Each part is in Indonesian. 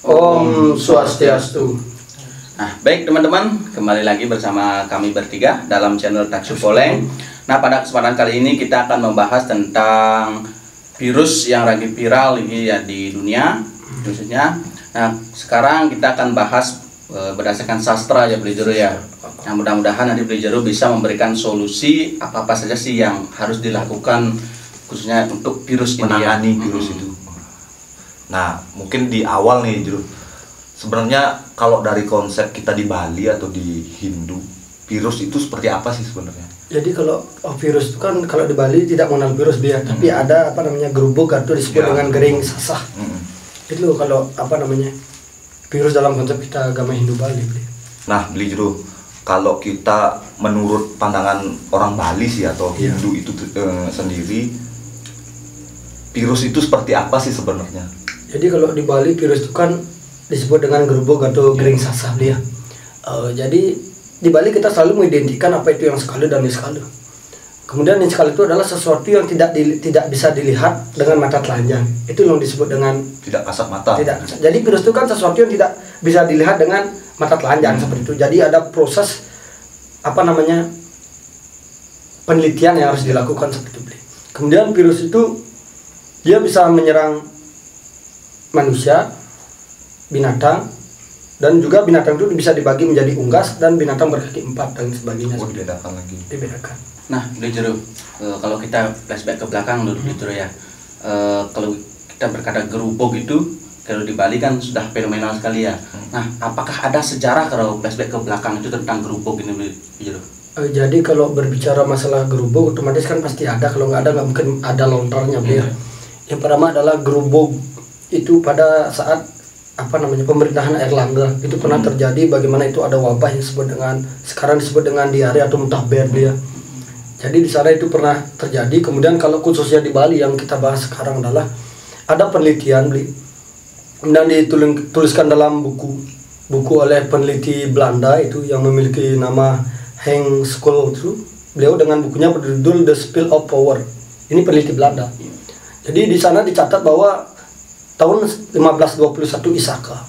Om Swastiastu. Nah, baik teman-teman, kembali lagi bersama kami bertiga dalam channel Taksu Poleng. Nah, pada kesempatan kali ini kita akan membahas tentang virus yang lagi viral ini ya di dunia khususnya. Nah, sekarang kita akan bahas berdasarkan sastra ya Beli Jero ya. Nah, mudah-mudahan nanti Beli Jero bisa memberikan solusi apa-apa saja sih yang harus dilakukan khususnya untuk virus ini ya. Menangani virus itu. Nah, mungkin di awal nih Jero, sebenarnya kalau dari konsep kita di Bali atau di Hindu, virus itu seperti apa sih sebenarnya? Jadi kalau virus itu kan kalau di Bali tidak mengenal virus dia, tapi ada apa namanya gerubuk atau disebut dengan gering sasah. Itu kalau apa namanya virus dalam konsep kita agama Hindu Bali. Nah, Beli Jero, kalau kita menurut pandangan orang Bali sih atau Hindu itu sendiri, virus itu seperti apa sih sebenarnya? Jadi kalau di Bali virus itu kan disebut dengan gerubuk atau gering sasah dia. Jadi di Bali kita selalu mengidentikan apa itu yang skala dan niskala. Kemudian niskala itu adalah sesuatu yang tidak bisa dilihat dengan mata telanjang. Itu yang disebut dengan Tidak kasat mata. Tidak. Jadi virus itu kan sesuatu yang tidak bisa dilihat dengan mata telanjang seperti itu. Jadi ada proses apa namanya penelitian yang harus dilakukan seperti itu. Kemudian virus itu dia bisa menyerang manusia, binatang, dan juga binatang itu bisa dibagi menjadi unggas dan binatang berkaki 4 dan sebagainya. Oh, dibedakan lagi. Dibedakan. Nah, Beli Jero, kalau kita flashback ke belakang dulu Beli Jero ya. Kalau kita berkata gerubuk itu kalau di Bali kan sudah fenomenal sekali ya. Nah, apakah ada sejarah kalau flashback ke belakang itu tentang gerubuk ini Beli Jero? Jadi kalau berbicara masalah gerubuk otomatis kan pasti ada, kalau nggak ada nggak mungkin ada lontarnya biar. Yang pertama adalah gerubuk itu pada saat apa namanya pemerintahan Airlangga itu pernah terjadi, bagaimana itu ada wabah yang disebut dengan sekarang disebut dengan diare atau muntahber dia. Jadi di sana itu pernah terjadi. Kemudian kalau khususnya di Bali yang kita bahas sekarang adalah ada penelitian dan dituliskan dalam buku oleh peneliti Belanda itu yang memiliki nama Henk School itu. Beliau dengan bukunya berjudul The Spill of Power. Ini peneliti Belanda. Jadi di sana dicatat bahwa tahun 1521 Isaka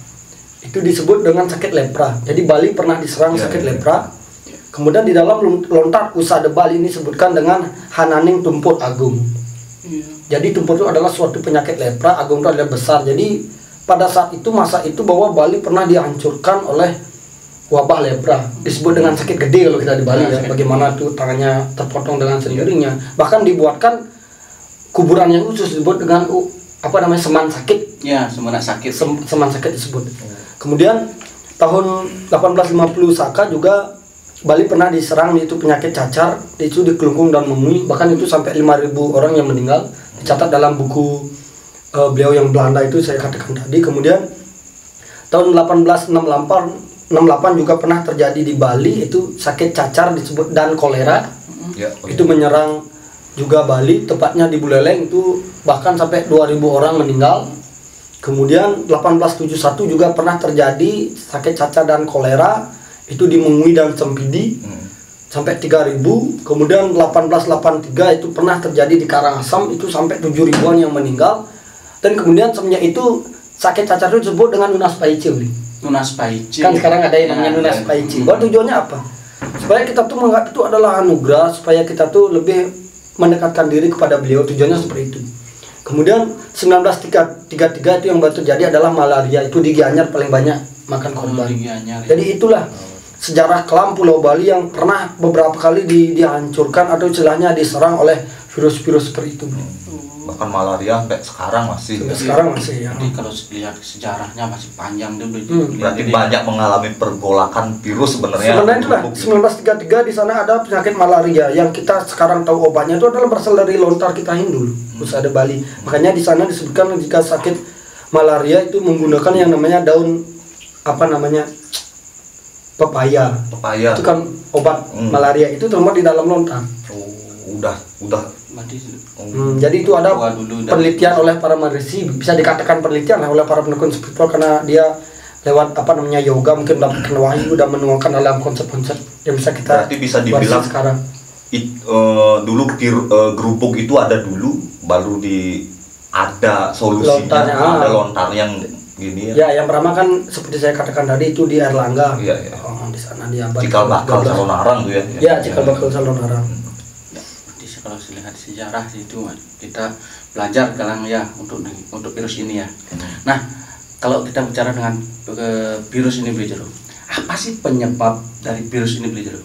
itu disebut dengan sakit lepra. Jadi Bali pernah diserang sakit lepra. Kemudian di dalam lontar Usada Bali ini disebutkan dengan Hananing Tumput Agung. Jadi tumput itu adalah suatu penyakit lepra, agung itu adalah besar. Jadi pada saat itu masa itu bahwa Bali pernah dihancurkan oleh wabah lepra. Disebut dengan sakit gede kalau kita di Bali ya. Bagaimana tuh tangannya terpotong dengan sendirinya. Bahkan dibuatkan kuburan yang khusus disebut dengan apa namanya seman sakit. Ya, seman sakit. Seman sakit disebut. Kemudian tahun 1850 Saka juga Bali pernah diserang itu penyakit cacar, itu di Kelungkung dan Memui, bahkan itu sampai 5.000 orang yang meninggal. Dicatat dalam buku beliau yang Belanda itu saya katakan tadi. Kemudian tahun 1868 juga pernah terjadi di Bali itu sakit cacar disebut dan kolera. Itu menyerang juga Bali, tepatnya di Buleleng itu bahkan sampai 2.000 orang meninggal. Kemudian 1871 juga pernah terjadi sakit cacar dan kolera itu di Mengui dan Sempidi sampai 3.000. Kemudian 1883 itu pernah terjadi di Karangasem itu sampai 7.000-an yang meninggal. Dan kemudian semenjak itu sakit cacar itu disebut dengan Nunas Paice. Nunas Paice. Kan sekarang ada yang namanya Nunas Paice. Bahwa tujuannya apa? Supaya kita tuh menganggap itu adalah anugerah, supaya kita tuh lebih mendekatkan diri kepada beliau, tujuannya seperti itu. Kemudian 1933 itu yang baru terjadi adalah malaria, itu di Gianyar paling banyak makan korban. Jadi itulah sejarah kelam Pulau Bali yang pernah beberapa kali dihancurkan atau istilahnya diserang oleh virus-virus seperti itu. Bahkan malaria sampai sekarang masih. Sekarang masih ya. Jadi kalau lihat sejarahnya masih panjang dia berarti banyak mengalami pergolakan virus sebenarnya. Sebenarnya itulah 1933 di sana ada penyakit malaria yang kita sekarang tahu obatnya itu adalah berasal dari lontar kita Hindu, Usada Bali. Makanya di sana disebutkan jika sakit malaria itu menggunakan yang namanya daun apa namanya pepaya. Itu kan obat malaria itu termuat di dalam lontar. Udah. Jadi itu ada penelitian oleh para maharishi, bisa dikatakan penelitian oleh para pendukung spiritual karena dia lewat apa namanya yoga mungkin mendapatkan wahyu dan menuangkan dalam konsep-konsep yang bisa kita berarti bisa dibilang sekarang. Dulu gerubuk itu ada dulu baru ada solusinya, ada lontar yang gini ya. Ya, yang pertama kan seperti saya katakan tadi itu di Erlangga. Iya, iya. Di sana di abad Cikal bakal 13. Calon Arang tuh ya. Ya, cikal bakal Calon Arang. Jadi kalau lihat sejarah itu kita belajar sekarang ya untuk virus ini ya. Nah, kalau kita bicara dengan virus ini Beli Jero, apa sih penyebab dari virus ini Beli Jero?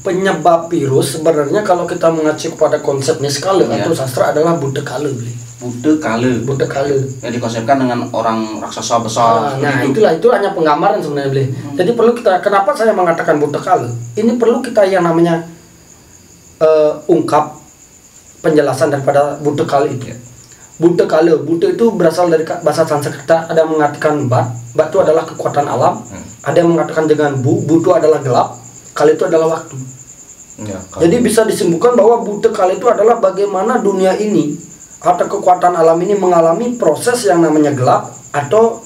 Penyebab virus sebenarnya kalau kita mengacu kepada konsep Niskale atau sastra adalah Buddha Kale, Beli. Buddha Kale yang dikonsepkan dengan orang raksasa besar. Nah, itu hanya penggambaran sebenarnya, Beli. Jadi perlu kita, kenapa saya mengatakan Buddha Kale? Ini perlu kita yang namanya ungkap penjelasan daripada Buddha Kale itu. Buddha Kale, Buddha itu berasal dari bahasa Sanskerta, ada yang mengatakan bat itu adalah kekuatan alam, ada yang mengatakan dengan bu itu adalah gelap, Kale itu adalah waktu. Ya, jadi bisa disimpulkan bahwa Buddha Kale itu adalah bagaimana dunia ini atau kekuatan alam ini mengalami proses yang namanya gelap atau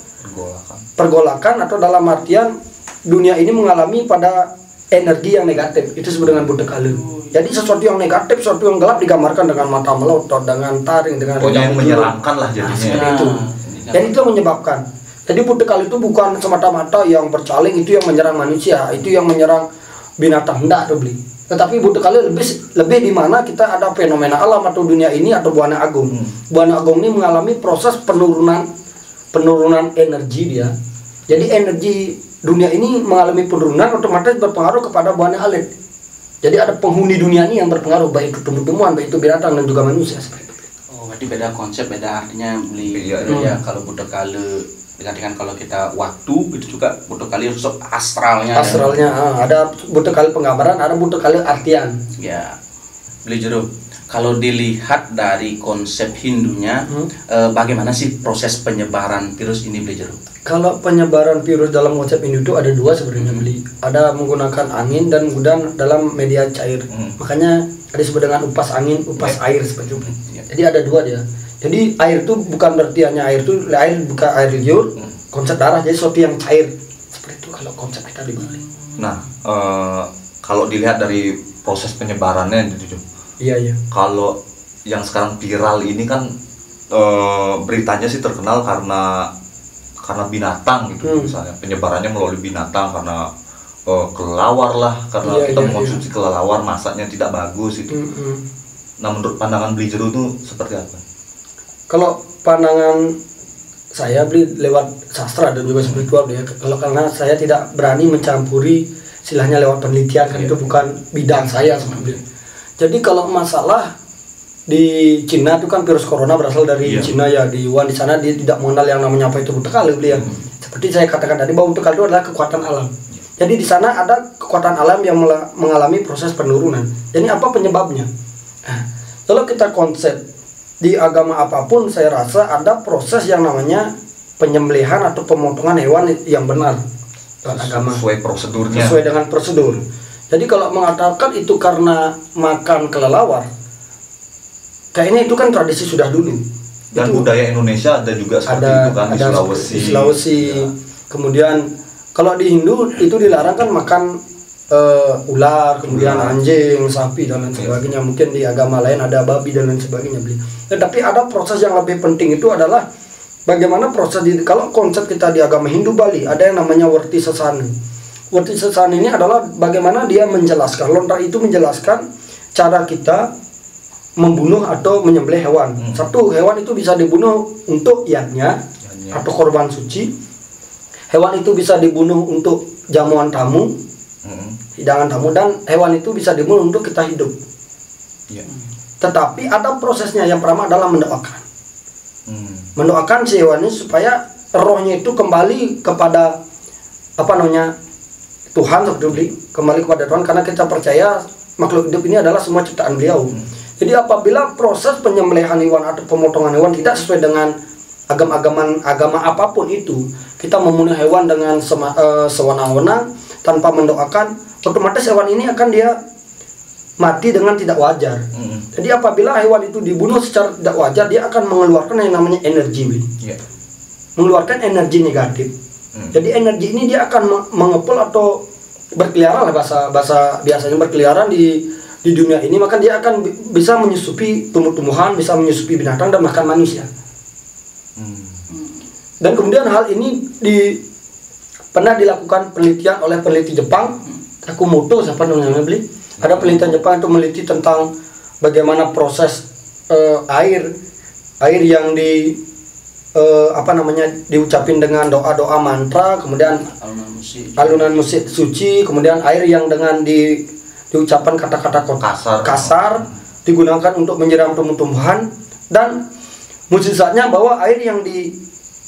pergolakan atau dalam artian dunia ini mengalami pada energi yang negatif. Itu disebut dengan Buddha Kale. Jadi sesuatu yang negatif, sesuatu yang gelap digambarkan dengan mata melotot, dengan taring, dengan yang menyeramkan lah jadinya. Seperti itu. Dan itu yang menyebabkan. Jadi Buddha Kale itu bukan semata-mata yang bercaling itu yang menyerang manusia, itu yang menyerang binatang, enggak tuh, Beli. Tetapi Buddha Kale lebih di mana kita ada fenomena alam atau dunia ini atau Buana Agung. Buana Agung ini mengalami proses penurunan energi dia. Jadi energi dunia ini mengalami penurunan otomatis berpengaruh kepada Buana Alit. Jadi ada penghuni dunia ini yang berpengaruh baik itu tumbuh-tumbuhan, baik itu binatang dan juga manusia seperti itu. Oh, berarti beda konsep, beda artinya Beli. Iya. Ya, kalau Buddha Kale dikatakan kalau kita waktu itu juga Buddha Kale sosok astralnya. Ada Buddha Kale penggambaran, ada Buddha Kale artian. Ya, Beli Jero. Kalau dilihat dari konsep Hindunya, bagaimana sih proses penyebaran virus ini Beli Jero? Kalau penyebaran virus dalam konsep Hindu itu ada dua sebenarnya, Beli. Ada menggunakan angin dan kemudian dalam media cair. Makanya ada disebut dengan upas angin, upas air seperti itu. Jadi ada dua dia. Jadi air itu bukan berarti hanya air itu, air bukan air liur, konsep darah, jadi sesuatu yang cair. Seperti itu kalau konsep kita dibalik. Nah, kalau dilihat dari proses penyebarannya gitu, Iya. Kalau yang sekarang viral ini kan beritanya sih terkenal karena binatang gitu, misalnya penyebarannya melalui binatang karena kelelawar lah, karena kita mengonsumsi kelelawar, masaknya tidak bagus itu. Nah, menurut pandangan Beli Jero itu seperti apa? Kalau pandangan saya Beli lewat sastra dan juga spiritual ya. Kalau karena saya tidak berani mencampuri istilahnya lewat penelitian, kan itu bukan bidang saya sebenarnya. Jadi kalau masalah di Cina itu kan virus corona berasal dari Cina ya, di Wuhan, di sana dia tidak mengenal yang namanya apa itu Buddha Kale, Beli ya. Seperti saya katakan tadi bahwa Buddha Kale itu adalah kekuatan alam. Jadi di sana ada kekuatan alam yang mengalami proses penurunan. Jadi apa penyebabnya? Kalau kita konsep di agama apapun, saya rasa ada proses yang namanya penyembelihan atau pemotongan hewan yang benar dalam agama. Sesuai prosedurnya. Sesuai dengan prosedur. Jadi kalau mengatakan itu karena makan kelelawar, kayaknya itu kan tradisi sudah dulu. Dan itu budaya Indonesia ada juga seperti itu kan, di Sulawesi. Ya. Kemudian kalau di Hindu itu dilarang kan makan ular, kemudian anjing, sapi dan lain sebagainya. Mungkin di agama lain ada babi dan lain sebagainya, Beli. Tapi ada proses yang lebih penting itu adalah bagaimana proses kalau konsep kita di agama Hindu Bali ada yang namanya Warti Sasana. Warti Sasana ini adalah bagaimana dia menjelaskan, lontar itu menjelaskan cara kita membunuh atau menyembelih hewan. Satu, hewan itu bisa dibunuh untuk yatnya atau korban suci. Hewan itu bisa dibunuh untuk jamuan tamu, hidangan tamu, dan hewan itu bisa dibunuh untuk kita hidup. Tetapi ada prosesnya. Yang pertama adalah mendoakan. Mendoakan si hewan ini supaya rohnya itu kembali kepada Tuhan, kembali kepada Tuhan, karena kita percaya makhluk hidup ini adalah semua ciptaan beliau. Jadi apabila proses penyembelihan hewan atau pemotongan hewan tidak sesuai dengan agama apapun itu, kita membunuh hewan dengan sewenang-wenang tanpa mendoakan, otomatis hewan ini akan dia mati dengan tidak wajar. Jadi apabila hewan itu dibunuh secara tidak wajar, dia akan mengeluarkan yang namanya energi, mengeluarkan energi negatif. Jadi energi ini dia akan mengepul atau berkeliaran lah, bahasa biasanya berkeliaran di dunia ini, maka dia akan bisa menyusupi tumbuh-tumbuhan, bisa menyusupi binatang dan bahkan manusia. Dan kemudian hal ini pernah dilakukan penelitian oleh peneliti Jepang, Takumoto siapa namanya beli. Ada penelitian Jepang itu meneliti tentang bagaimana proses air yang diucapin dengan doa-doa mantra, kemudian alunan musik suci, kemudian air yang dengan diucapkan kata-kata kasar digunakan untuk menyiram tumbuh-tumbuhan, dan mukjizatnya bahwa air yang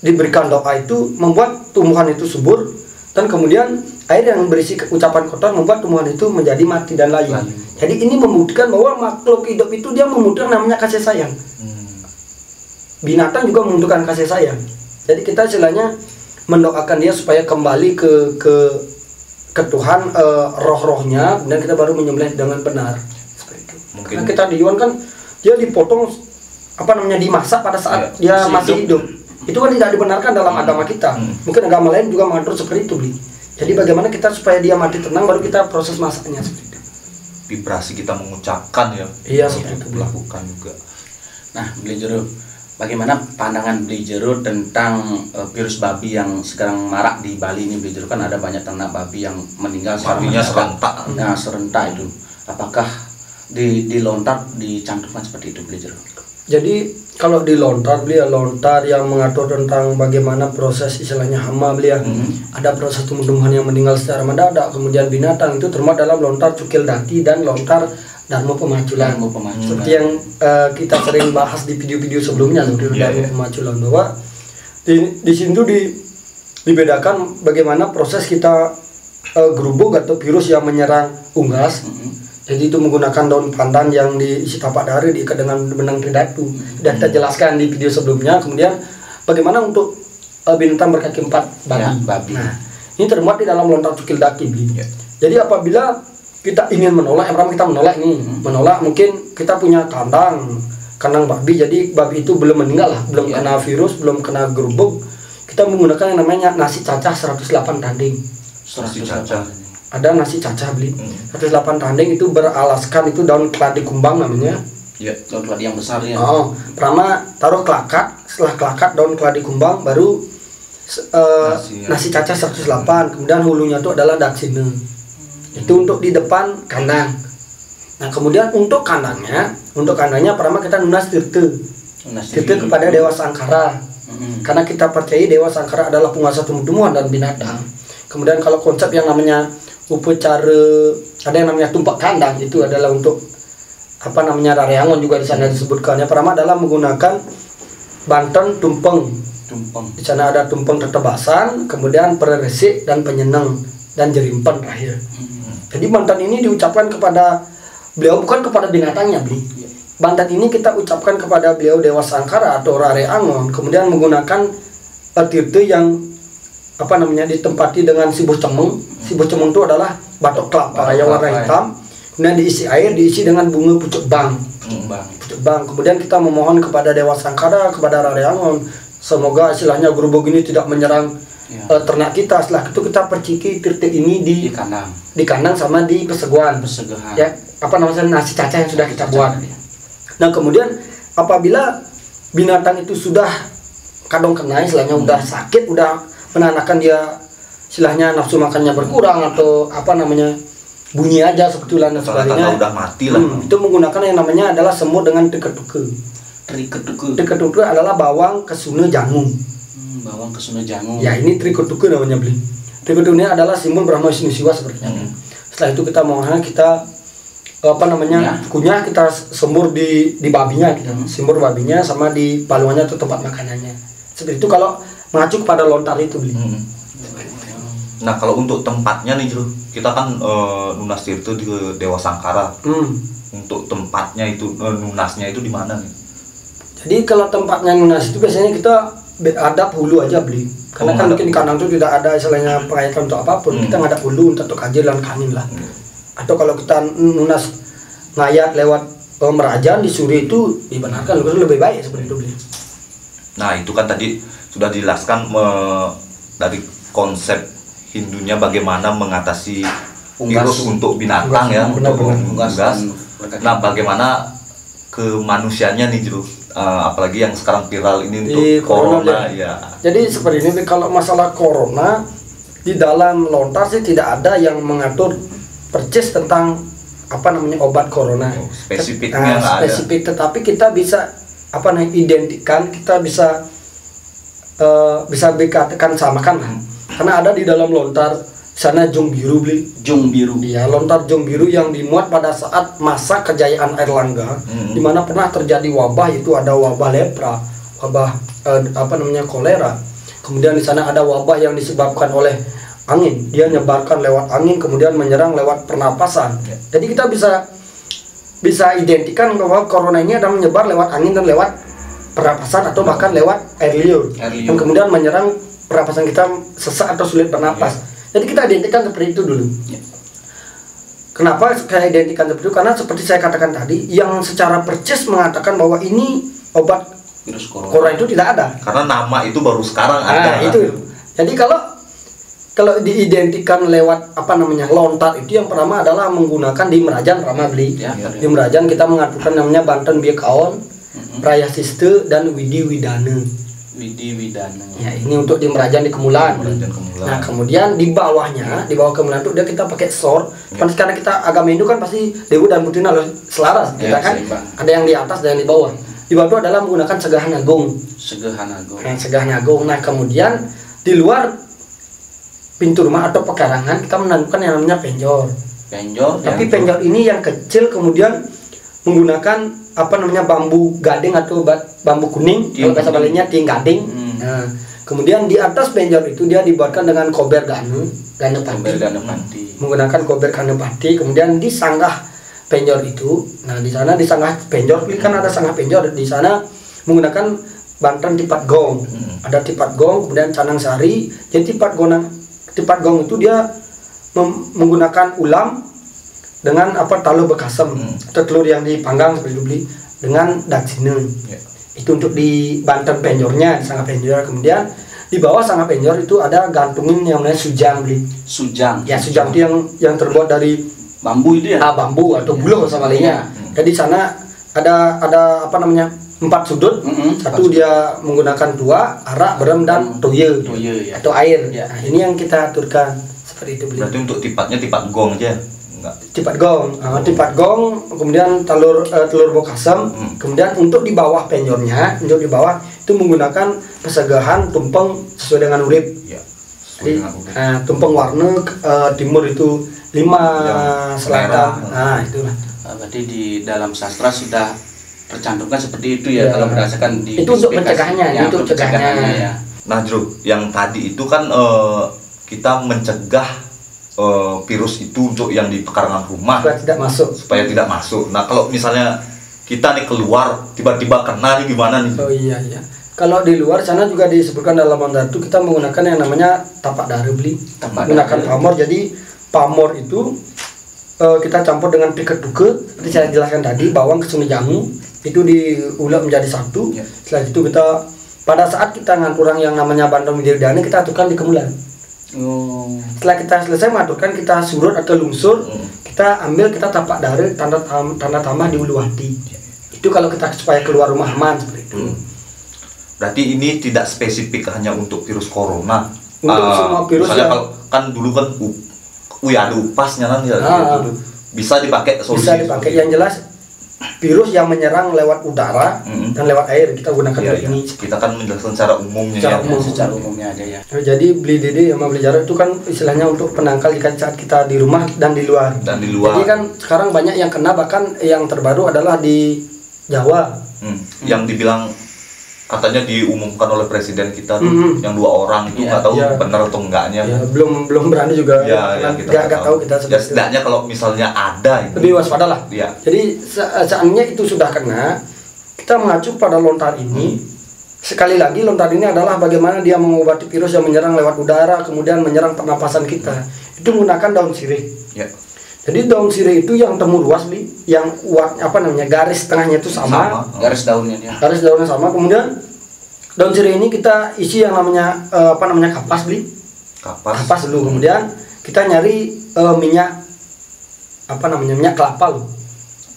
diberikan doa itu membuat tumbuhan itu subur, dan kemudian air yang berisi ucapan kotor membuat tumbuhan itu menjadi mati dan layu. Jadi ini membuktikan bahwa makhluk hidup itu dia membutuhkan namanya kasih sayang. Binatang juga membutuhkan kasih sayang. Jadi kita istilahnya mendoakan dia supaya kembali ke Tuhan, roh-rohnya, dan kita baru menyembelih dengan benar. Seperti itu. Karena kita di Yuan kan dia dipotong dimasak pada saat dia masih hidup. Itu kan tidak dibenarkan dalam agama kita. Mungkin agama lain juga mengatur seperti itu, Bli. Jadi bagaimana kita supaya dia mati tenang, baru kita proses masaknya seperti itu. Vibrasi kita mengucapkan ya. Iya, seperti itu dilakukan juga. Nah, Beli Jero, bagaimana pandangan Beli Jero tentang virus babi yang sekarang marak di Bali ini, Beli Jero? Kan ada banyak ternak babi yang meninggal. Babinya serentak. Nah, serentak itu. Apakah di lontar dicantumkan seperti itu, Beli Jero? Jadi kalau di lontar yang mengatur tentang bagaimana proses istilahnya hama ada proses tumbuh-tumbuhan yang meninggal secara mendadak, kemudian binatang itu termasuk dalam lontar cukil daki dan lontar Dharma Pemaculan. Seperti yang kita sering bahas di video-video sebelumnya Dharma Pemaculan, bahwa di situ dibedakan bagaimana proses kita gerubuk atau virus yang menyerang unggas. Jadi itu menggunakan daun pandan yang diisi tapak dari diikat dengan benang tridatu. Dan kita jelaskan di video sebelumnya. Kemudian bagaimana untuk binatang berkaki 4 babi. Nah, ini termuat di dalam lontar cukil daki, Bli. Jadi apabila kita ingin menolak, yang pertama kita menolak nih, menolak mungkin kita punya kandang babi. Jadi babi itu belum meninggal lah, belum kena virus, belum kena gerubuk. Kita menggunakan yang namanya nasi cacah 108 tanding. Nasi cacah. Ada nasi cacah, Bli. 108 tanding itu beralaskan itu daun keladi kumbang namanya. Iya, daun keladi yang besar ya. Pertama taruh kelakat, setelah kelakat daun keladi kumbang, baru nasi cacah 108. Kemudian hulunya itu adalah daksina. Itu untuk di depan kandang. Nah, kemudian untuk kandangnya pertama kita nunas tirte kepada Dewa Sangkara. Karena kita percaya Dewa Sangkara adalah penguasa tumbuh-tumbuhan dan binatang. Kemudian kalau konsep yang namanya upacara, ada yang namanya tumpak kandang, itu adalah untuk rareangon juga di sana disebutkannya. Pertama adalah menggunakan banten tumpeng. Di sana ada tumpeng tetebasan, kemudian peresik dan penyeneng dan jerimpen terakhir. Jadi banten ini diucapkan kepada beliau, bukan kepada binatangnya, Bli. Banten ini kita ucapkan kepada beliau Dewa Sangkara atau Rareangon, kemudian menggunakan tirte yang ditempati dengan sibuh cemeng. Sibuh cemeng itu adalah batok kelapa yang warna hitam, kemudian diisi air, diisi dengan bunga pucuk bang. Kemudian kita memohon kepada Dewa Sangkara, kepada Rareangon, semoga istilahnya gerubuk ini tidak menyerang ternak kita. Setelah itu kita perciki tirte ini di kandang sama di peseguan. Ya, nasi cacah yang sudah kita buat. Nah, kemudian apabila binatang itu sudah kadang kena, istilahnya udah sakit, udah menandakan dia istilahnya nafsu makannya berkurang atau bunyi aja sebetulnya dan sebagainya, udah mati lah. Itu menggunakan yang namanya adalah semur dengan triketuke. Triketuke adalah bawang kesuna jangung. Bawang kesuna jangung. Ya, ini triketuke namanya, Bli. Triketuke ini adalah simbol Brahma Wisnu Siwa sebenarnya. Setelah itu kita kunyah kita semur di babinya, semur babinya sama di palungannya atau tempat makanannya. Seperti itu kalau mengacu kepada lontar itu, Bli. Nah, kalau untuk tempatnya nih, kita kan nunas tirte di Dewa Sangkara. Untuk tempatnya itu nunasnya itu di mana nih? Jadi kalau tempatnya nunas itu biasanya kita adap hulu aja, Bli. Karena kan mungkin di kandang itu tidak ada istilahnya pengaikan untuk apapun. Kita ngadap hulu untuk kajir dan kanin lah. Atau kalau kita nunas ngayat lewat merajaan di suri itu dibenarkan, lebih baik seperti itu, Bli. Nah, itu kan tadi sudah dijelaskan dari konsep Hindunya bagaimana mengatasi virus untuk binatang, untuk unggas. Nah, bagaimana ke manusianya nih, apalagi yang sekarang viral ini untuk Di corona, ya. Jadi seperti ini, kalau masalah corona di dalam lontar sih tidak ada yang mengatur percis tentang obat corona. Spesifiknya nggak ada. Spesifik, tetapi kita bisa identikan, kita bisa dikatakan samakan lah. Karena ada di dalam lontar sana jung biru beli. Jung biru. Iya, lontar jung biru yang dimuat pada saat masa kejayaan Airlangga, di mana pernah terjadi wabah, itu ada wabah lepra, wabah kolera. Kemudian di sana ada wabah yang disebabkan oleh angin, dia menyebarkan lewat angin, kemudian menyerang lewat pernapasan. Jadi kita bisa identikan bahwa corona ini ada menyebar lewat angin dan lewat pernapasan atau bahkan lewat air liur, yang kemudian menyerang pernapasan kita, sesak atau sulit bernapas. Jadi kita identikan seperti itu dulu. Kenapa saya identikan seperti itu? Karena seperti saya katakan tadi, yang secara percis mengatakan bahwa ini obat Virus corona itu tidak ada. Karena nama itu baru sekarang ada. Itu. Jadi kalau diidentikan lewat lontar itu, yang pertama adalah menggunakan di Merajan Rama beli. Di Merajan kita mengaturkan namanya Banten Biekaon, Prayasiste dan Widi Widana. Ya, ini untuk di Merajan di Kemulan. Nah, kemudian di bawah Kemulan itu kita pakai sor. Karena kita agama Hindu kan pasti Dewa dan Putrina harus selaras. Kita kan ada yang di atas dan yang di bawah. Di bawah itu adalah menggunakan Segahan Agung. Segahan Agung. Nah, kemudian di luar pintu rumah atau pekarangan kita menanamkan yang namanya penjor. Tapi penjor ini yang kecil, kemudian menggunakan bambu gading atau bambu kuning, kalau bahasa Balinya ting gading. Nah, kemudian di atas penjor itu dia dibuatkan dengan kober ganepati. Menggunakan kober ganepati, kemudian disanggah penjor itu. Nah, di sana disanggah penjor, kan ada sanggah penjor di sana menggunakan Banten tipat gong. Ada tipat gong, kemudian canang sari. Jadi tipat gong itu dia menggunakan ulam dengan talu bekasem atau telur yang dipanggang seperti itu beli, dengan daksine. Itu untuk di Banten penjornya, di sanggah penjor. Kemudian di bawah sanggah penjor itu ada gantungin yang namanya sujang beli. Sujang. Ya, sujang itu yang terbuat dari bambu itu ya. Bambu atau buluh sama lainnya. Jadi sana ada 4 sudut. Satu dia menggunakan dua, arak, berem dan toye atau air. Nah, ini yang kita aturkan seperti itu beli. Berarti untuk tipatnya tipat gong aja. Tipat gong, kemudian telur bokasem. Kemudian untuk di bawah penjornya, itu menggunakan pesegahan tumpeng sesuai dengan urip. Tumpeng warna timur itu 5, selatan. Nah, itulah. Berarti di dalam sastra sudah tercantumkan seperti itu ya, kalau berdasarkan di itu untuk pencegahnya, ya. Nah, Jru, yang tadi itu kan kita mencegah virus itu untuk yang di pekarangan rumah supaya tidak masuk. Nah, kalau misalnya kita nih keluar tiba-tiba kena nih gimana nih? Oh iya. Kalau di luar sana juga disebutkan dalam mandat itu kita menggunakan yang namanya tapak dare beli. Menggunakan pamor. Jadi pamor itu kita campur dengan piket duke, seperti saya jelaskan tadi, bawang, kesuni jamu itu diulek menjadi satu. Setelah itu kita pada saat kita nganturang yang namanya Banten Widirdane, kita aturkan di Kemulan. Setelah kita selesai mengaturkan, kita surut atau lungsur, kita ambil, kita tapak dare tanda tambah di Uluwati. Itu kalau kita supaya keluar rumah aman seperti itu. Berarti ini tidak spesifik hanya untuk virus corona. Untuk semua virus. Misalnya kalau kan dulu kan ada upasnya kan ya. Bisa dipakai solusi. Bisa dipakai. Yang jelas virus yang menyerang lewat udara dan lewat air kita gunakan ini. Kita kan menjelaskan secara umumnya. Secara umumnya aja ya. Jadi beli dede sama beli jarak itu kan istilahnya untuk penangkal ikan saat kita di rumah dan di luar. Jadi kan sekarang banyak yang kena, bahkan yang terbaru adalah di Jawa. Yang dibilang katanya diumumkan oleh presiden kita tuh yang 2 orang itu nggak tahu benar atau enggaknya. Belum berani juga. Nggak tahu kita. Ya setidaknya kalau misalnya ada itu. Lebih waspada lah. Ya. Jadi seandainya itu sudah kena, kita mengacu pada lontar ini. Sekali lagi lontar ini adalah bagaimana dia mengobati virus yang menyerang lewat udara, kemudian menyerang pernapasan kita. Itu menggunakan daun sirih. Jadi daun sirih itu yang temu ruas nih, yang garis tengahnya itu sama. Garis daunnya dia. Garis daunnya sama. Kemudian daun sirih ini kita isi yang namanya kapas beli. Kapas dulu. Kemudian kita nyari minyak minyak kelapa loh.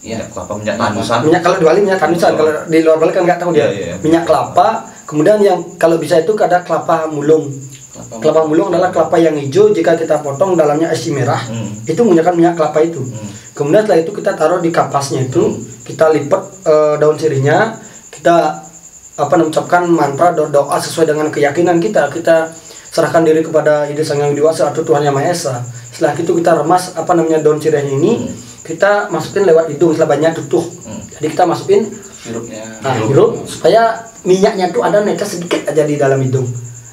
minyak kelapa, minyak tanusan. Minyak, kalau di Bali minyak tanusan, kalau di luar Bali kan nggak tahu dia. Minyak kelapa, kemudian yang kalau bisa itu ada kelapa mulung. Kelapa mulung adalah kelapa yang hijau, jika kita potong dalamnya isi merah, itu menggunakan minyak kelapa itu. Kemudian setelah itu kita taruh di kapasnya itu, kita lipat daun sirihnya, kita mengucapkan mantra doa sesuai dengan keyakinan kita serahkan diri kepada Ide Sang Yang Widi Wasa atau Tuhan Yang Maha Esa. Setelah itu kita remas daun sirihnya ini, kita masukin lewat hidung setelah banyak tutup. Jadi kita masukin hirup supaya minyaknya itu ada netes sedikit aja di dalam hidung.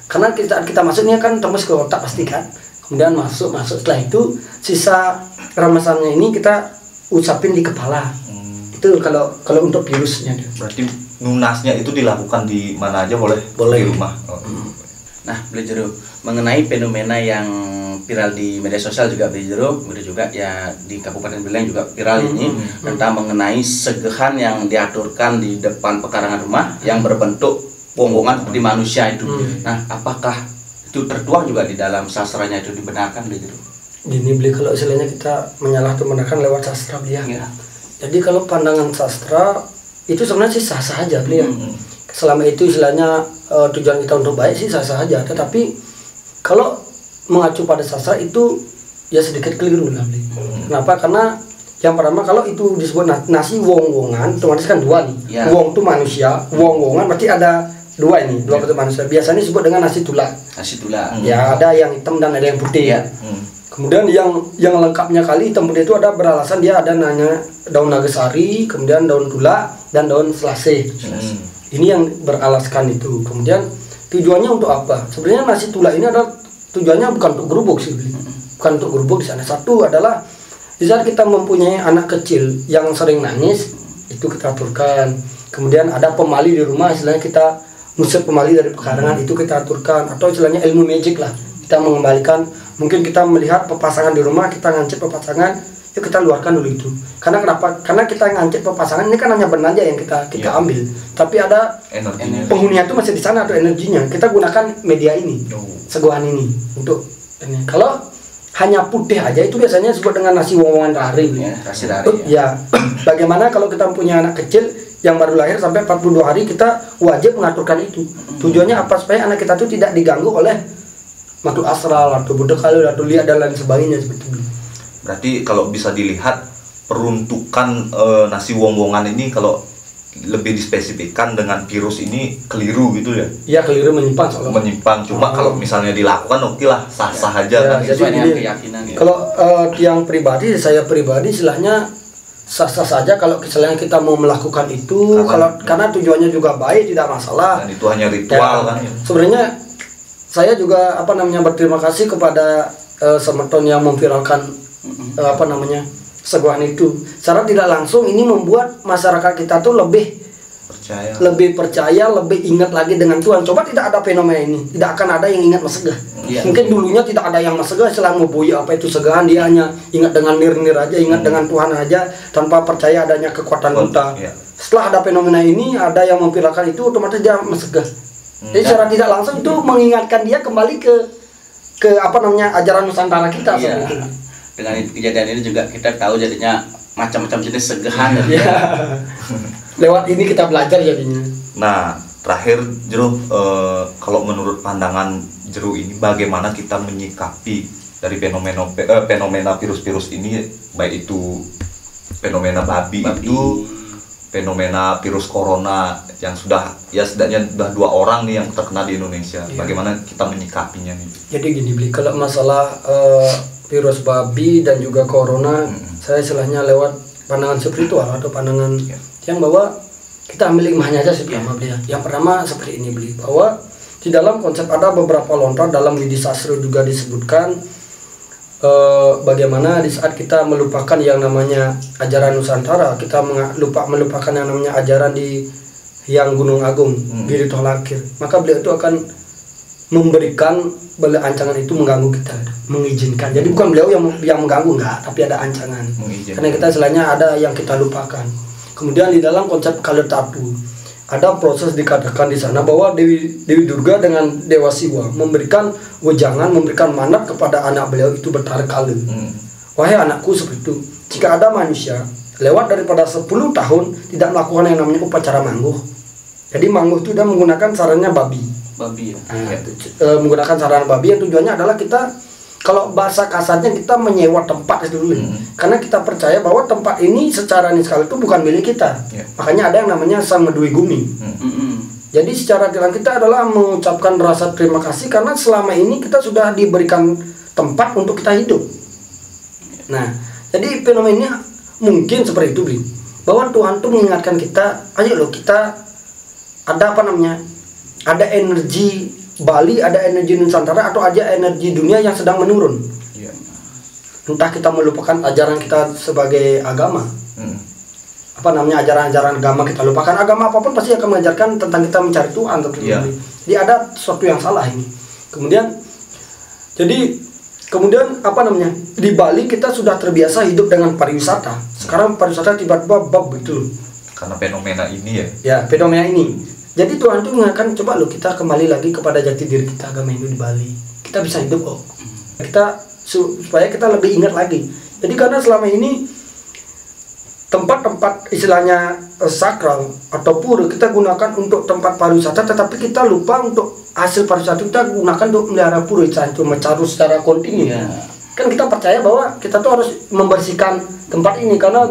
Karena kita masuknya kan tembus ke otak pasti kan. Kemudian masuk setelah itu sisa remasannya ini kita usapin di kepala. Itu kalau untuk virusnya. Berarti nunasnya itu dilakukan di mana aja boleh? Di rumah. Nah, Beli Jero, mengenai fenomena yang viral di media sosial juga Beli Jero, kemudian juga ya di Kabupaten Bileng juga viral ini tentang mengenai segehan yang diaturkan di depan pekarangan rumah yang berbentuk bonggongan seperti manusia itu. Nah, apakah itu tertuang juga di dalam sastranya itu dibenarkan Beli Jero? Gini Beli, kalau istilahnya kita menyalahgunakan lewat sastra Beli ya. Jadi kalau pandangan sastra itu sebenarnya sih sah-sah aja Beli ya. Selama itu istilahnya tujuan kita untuk baik sih sah-sah aja. Tetapi kalau mengacu pada sastra itu ya sedikit keliru lah Beli. Kenapa? Karena yang pertama kalau itu disebut nasi wong-wongan, otomatis kan dua nih. Wong itu manusia, wong-wongan berarti ada dua bentuk manusia. Biasanya disebut dengan nasi tulang. Nasi tulang. Ya, ada yang hitam dan ada yang putih ya. Kemudian yang lengkapnya kali hitam putih itu ada beralasan dia ada daun nagasari, kemudian daun tula dan daun selasih. Ini yang beralaskan itu. Kemudian tujuannya untuk apa? Sebenarnya nasi tula ini adalah tujuannya bukan untuk gerubuk sih, bukan untuk gerubuk di sana. Satu adalah di saat kita mempunyai anak kecil yang sering nangis, itu kita aturkan. Kemudian ada pemali di rumah, istilahnya kita ngusir pemali dari pekarangan, itu kita aturkan. Atau istilahnya ilmu magic lah, kita mengembalikan. Mungkin kita melihat pepasangan di rumah, kita ngancit pepasangan, yuk kita luarkan dulu itu. Karena kenapa? Karena kita ngancit pepasangan ini kan hanya benda yang kita ambil, tapi ada penghuninya itu masih di sana atau energinya. Kita gunakan media ini, seguhan ini untuk ini. Kalau hanya putih aja itu biasanya disebut dengan nasi wong-wongan rari. Nasi rari. Ya. Bagaimana kalau kita punya anak kecil yang baru lahir sampai 42 hari, kita wajib mengaturkan itu. Tujuannya apa? Supaya anak kita itu tidak diganggu oleh makhluk astral atau budak kali atau lihat dan lain sebagainya seperti itu. Berarti kalau bisa dilihat peruntukan nasi wong-wongan ini kalau lebih dispesifikkan dengan virus ini keliru gitu ya? Iya, keliru, menyimpang soalnya. Menyimpang, cuma kalau misalnya dilakukan oke lah, sah-sah aja kan. Jadi keyakinan. Kalau yang pribadi, saya pribadi istilahnya sah-sah saja kalau misalnya kita mau melakukan itu, karena tujuannya juga baik, tidak masalah. Dan itu hanya ritual kan. Sebenarnya saya juga berterima kasih kepada Semeton yang memviralkan seguhan itu. Secara tidak langsung ini membuat masyarakat kita tuh lebih percaya, lebih ingat lagi dengan Tuhan. Coba tidak ada fenomena ini, tidak akan ada yang ingat Masegah. Mungkin dulunya tidak ada yang Masegah, selama boya apa itu segahan, dia hanya ingat dengan nir-nir aja, ingat dengan Tuhan aja, tanpa percaya adanya kekuatan buta. Setelah ada fenomena ini, ada yang memviralkan itu, otomatis dia Masegah. Jadi secara tidak langsung itu mengingatkan dia kembali ke ajaran Nusantara kita. Dengan kejadian ini juga kita tahu jadinya macam-macam jenis segahan. Lewat ini kita belajar jadinya. Nah, terakhir Jero, kalau menurut pandangan Jero ini bagaimana kita menyikapi dari fenomena virus-virus ini, baik itu fenomena babi. Itu fenomena virus corona yang setidaknya sudah 2 orang nih yang terkena di Indonesia. Bagaimana kita menyikapinya nih? Jadi gini Bli, kalau masalah virus babi dan juga corona, saya istilahnya lewat pandangan spiritual atau pandangan yang bahwa kita ambil hikmahnya aja sih pertama Bli. Yang pertama seperti ini Bli, bahwa di dalam konsep ada beberapa lontar dalam Widi Sastra juga disebutkan bagaimana di saat kita melupakan yang namanya ajaran Nusantara, kita melupakan yang namanya ajaran di yang Gunung Agung, Giri Tolakir, maka beliau itu akan memberikan ancangan itu mengganggu kita, mengizinkan. Jadi bukan beliau yang mengganggu, enggak, tapi ada ancangan. Karena kita istilahnya ada yang kita lupakan. Kemudian di dalam konsep Kaletatu ada proses dikatakan di sana bahwa Dewi Durga dengan Dewa Siwa memberikan wejangan, memberikan manat kepada anak beliau itu bertarekala. Wahai anakku, seperti itu. Jika ada manusia lewat daripada 10 tahun tidak melakukan yang namanya upacara mangguh. Jadi mangguh itu dia menggunakan sarana babi. Babi ya. Menggunakan sarana babi yang tujuannya adalah kita, kalau bahasa kasarnya kita menyewa tempat itu dulu. Karena kita percaya bahwa tempat ini secara niskala itu bukan milik kita. Makanya ada yang namanya Samedui Gumi. Jadi secara tilang kita adalah mengucapkan rasa terima kasih karena selama ini kita sudah diberikan tempat untuk kita hidup. Nah, jadi fenomena mungkin seperti itu, Bli. Bahwa Tuhan tuh mengingatkan kita, ayo loh kita ada apa namanya? Ada energi Bali, ada energi Nusantara, atau ada energi dunia yang sedang menurun. Entah kita melupakan ajaran kita sebagai agama. Apa namanya, ajaran-ajaran agama kita lupakan. Agama apapun pasti akan mengajarkan tentang kita mencari Tuhan. Jadi ada sesuatu yang salah ini. Kemudian apa namanya, di Bali kita sudah terbiasa hidup dengan pariwisata. Sekarang pariwisata tiba-tiba bab gitu. Karena fenomena ini ya. Ya, fenomena ini. Jadi Tuhan itu mengingatkan, coba lo kita kembali lagi kepada jati diri kita, agama Hindu di Bali. Kita bisa hidup kok. Kita supaya kita lebih ingat lagi. Jadi karena selama ini tempat-tempat istilahnya sakral atau pura kita gunakan untuk tempat pariwisata, tetapi kita lupa untuk hasil pariwisata kita gunakan untuk melihara pura, itu mencaru secara kontinu. Kan kita percaya bahwa kita tuh harus membersihkan tempat ini karena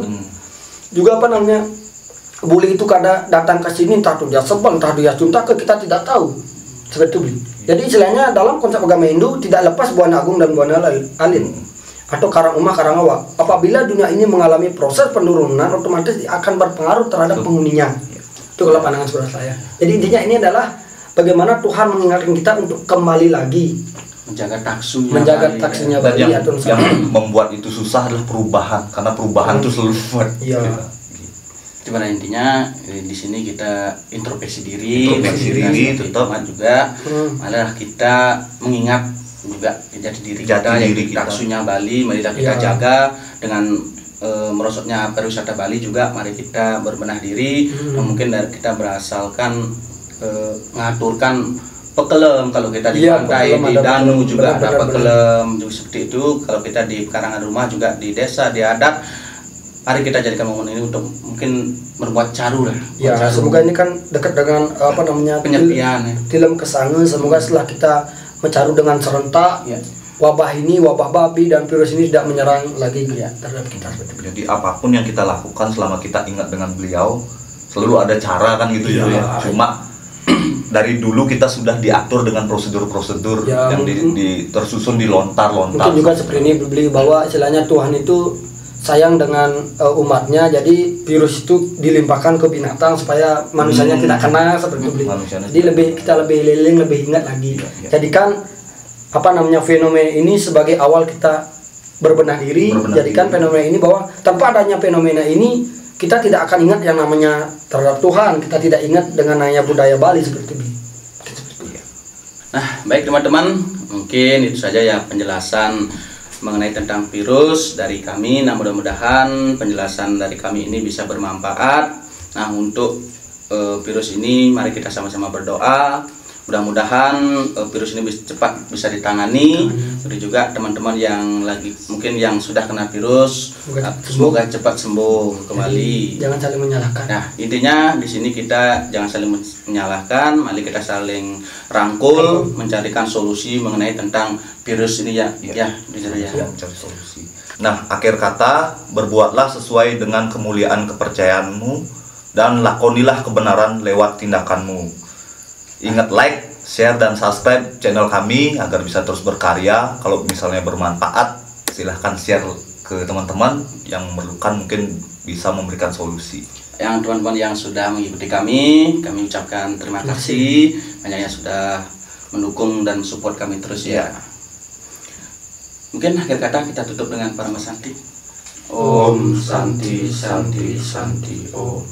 juga apa namanya, bule itu kadang datang ke sini entah tuh dia sebel, entah dia cinta ke kita tidak tahu seperti itu. Jadi istilahnya dalam konsep agama Hindu tidak lepas buana agung dan buana alin atau karang umah karang awak. Apabila dunia ini mengalami proses penurunan, otomatis akan berpengaruh terhadap penghuninya. Itu kalau pandangan saudara saya. Jadi intinya ini adalah bagaimana Tuhan mengingatkan kita untuk kembali lagi menjaga taksunya Bali. Dan yang membuat itu susah adalah perubahan, karena perubahan itu selalu buat. Pada intinya di sini kita introspeksi diri tetap juga malah kita mengingat juga jati diri kita, taksunya Bali, mari kita jaga dengan merosotnya pariwisata Bali juga. Mari kita berbenah diri. Mungkin dari kita berasalkan ngaturkan pekelem, kalau kita di pantai di Danu juga ada pekelem juga seperti itu. Kalau kita di karangan rumah juga di desa di adat, mari kita jadikan momen ini untuk mungkin berbuat caru lah. Ya, semoga ini kan dekat dengan apa namanya penyepian film Kesange. Semoga setelah kita mencaru dengan serentak, wabah babi dan virus ini tidak menyerang lagi terhadap kita. Jadi apapun yang kita lakukan selama kita ingat dengan beliau, selalu ada cara kan gitu ya. Cuma dari dulu kita sudah diatur dengan prosedur-prosedur yang tersusun di lontar-lontar. Mungkin juga seperti ini beli bahwa istilahnya Tuhan itu sayang dengan umatnya, jadi virus itu dilimpahkan ke binatang supaya manusianya tidak kena seperti itu. Jadi kita lebih lilin, lebih ingat lagi. Jadikan apa namanya fenomena ini sebagai awal kita berbenah diri. Jadikan fenomena ini bahwa tanpa adanya fenomena ini kita tidak akan ingat yang namanya terhadap Tuhan. Kita tidak ingat dengan namanya budaya Bali seperti itu. Nah, baik teman-teman, mungkin itu saja ya penjelasan mengenai tentang virus dari kami. Nah, mudah-mudahan penjelasan dari kami ini bisa bermanfaat. Nah, untuk virus ini mari kita sama-sama berdoa. Mudah-mudahan virus ini cepat bisa ditangani. Jadi juga teman-teman yang lagi mungkin yang sudah kena virus, semoga cepat sembuh kembali. Jadi, jangan saling menyalahkan. Nah, intinya di sini kita jangan saling menyalahkan, mari kita saling rangkul mencarikan solusi mengenai tentang virus ini mencari solusi. Nah, akhir kata, berbuatlah sesuai dengan kemuliaan kepercayaanmu dan lakonilah kebenaran lewat tindakanmu. Ingat like, share, dan subscribe channel kami agar bisa terus berkarya. Kalau misalnya bermanfaat, silahkan share ke teman-teman yang memerlukan, mungkin bisa memberikan solusi. Yang teman-teman yang sudah mengikuti kami ucapkan terima kasih banyak yang sudah mendukung dan support kami terus ya. Mungkin akhir kata kita tutup dengan Parama Santi. Om Santi Santi Santi Om.